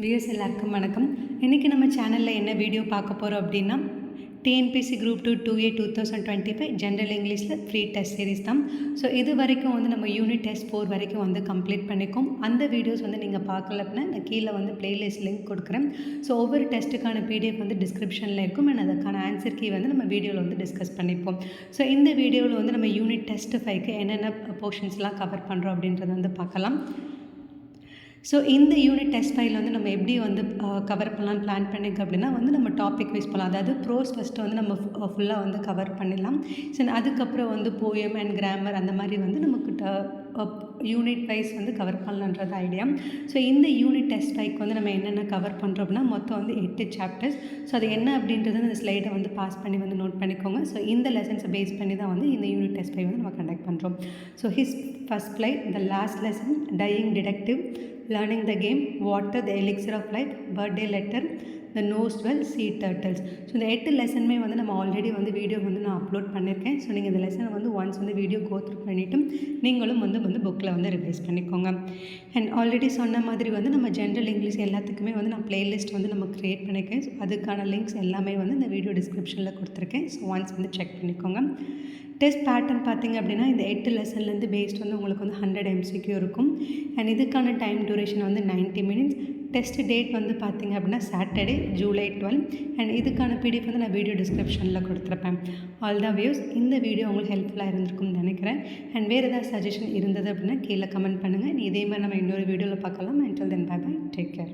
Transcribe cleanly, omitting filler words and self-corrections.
Views எல்லாருக்கும் வணக்கம். இன்றைக்கி நம்ம சேனலில் என்ன வீடியோ பார்க்க போகிறோம் அப்படின்னா, டிஎன்பிஎஸ்சி குரூப் 2 2A 2025 ஜென்ரல் இங்கிலீஷில் ஃப்ரீ டெஸ்ட் சீரிஸ் தான். ஸோ இது வரைக்கும் நம்ம யூனிட் டெஸ்ட் 4 வரைக்கும் கம்ப்ளீட் பண்ணிக்கோம். அந்த வீடியோஸ் நீங்கள் பார்க்கல அப்படின்னா நான் கீழே பிளேலிஸ்ட் லிங்க் கொடுக்குறேன். ஸோ ஒவ்வொரு டெஸ்ட்டுக்கான பிடிஎஃப் டிஸ்கிரிப்ஷனில் இருக்கும். அண்ட் அதுக்கான ஆன்சர் கீ நம்ம வீடியோவில் டிஸ்கஸ் பண்ணிப்போம். ஸோ இந்த வீடியோவில் நம்ம யூனிட் டெஸ்ட் 5க்கு என்னென்ன போர்ஷன்ஸ்லாம் கவர் பண்ணுறோம் அப்படின்றத பார்க்கலாம். ஸோ இந்த யூனிட் டெஸ்ட் ஃபைலில் நம்ம எப்படி கவர் பண்ணலான்னு பிளான் பண்ணியிருக்கோம் அப்படின்னா நம்ம டாபிக் வைஸ் பண்ணலாம். அதாவது ப்ரோஸ் ஃபஸ்ட்டு நம்ம ஃபுல்லாக கவர் பண்ணிடலாம். ஸோ அதுக்கப்புறம் போயம் அண்ட் கிராமர் அந்த மாதிரி நமக்கு யூனிட் வைஸ் கவர் பண்ணலான்றது ஐடியா. ஸோ இந்த யூனிட் டெஸ்ட் ஃபைக்கு நம்ம என்னென்ன கவர் பண்ணுறோம் அப்படின்னா மொத்தம் 8 சாப்டர்ஸ். ஸோ அது என்ன அப்படின்றது அந்த ஸ்லைடை பாஸ் பண்ணி நோட் பண்ணிக்கோங்க. ஸோ இந்த லெசன்ஸை பேஸ் பண்ணி தான் இந்த யூனிட் டெஸ்ட் ஃபைவ் நம்ம கண்டக்ட் பண்ணுறோம். So his first slide, the last lesson, dying detective, learning the game, water, the elixir of life, birthday letter, the nose well, sea turtles. So இந்த 8 லெசனுமே நம்ம already video நான் upload பண்ணியிருக்கேன். So நீங்கள் இந்த லெசனை once video go through பண்ணிவிட்டு நீங்களும் புக்கில் ரிவைஸ் பண்ணிக்கோங்க. அண்ட் ஆல்ரெடி சொன்ன மாதிரி நம்ம ஜென்ரல் இங்கிலீஷ் எல்லாத்துக்குமே நான் பிளேலிஸ்ட் நம்ம க்ரியேட் பண்ணியிருக்கேன். ஸோ அதுக்கான லிங்க்ஸ் எல்லாமே இந்த வீடியோ டிஸ்கிரிப்ஷனில் கொடுத்துருக்கேன். ஸோ ஒன்ஸ் செக் பண்ணிக்கோங்க. டெஸ்ட் பேட்டர்ன் பார்த்திங்க அப்படின்னா இந்த 8 லெசன்லேருந்து பேஸ்ட் உங்களுக்கு 100 MCQ இருக்கும். அண்ட் இதுக்கான time duration 90 minutes. Test date பார்த்திங்க அப்படின்னா சாட்டர்டே ஜூலை 12. அண்ட் இதுக்கான பிடிஎஃப் நான் வீடியோ டிஸ்கிரிப்ஷனில் கொடுத்துருப்பேன். ஆல் த வியூஸ், இந்த வீடியோ உங்களுக்கு ஹெல்ப்ஃபுல்லாக இருந்திருக்கும்னு நினைக்கிறேன். அண்ட் வேறு ஏதாவது சஜஷன் இருந்தது அப்படின்னா கீழே கமெண்ட் பண்ணுங்கள். இதே மாதிரி நம்ம இன்னொரு வீடியோவில் பார்க்கலாம். Until then bye bye, take care.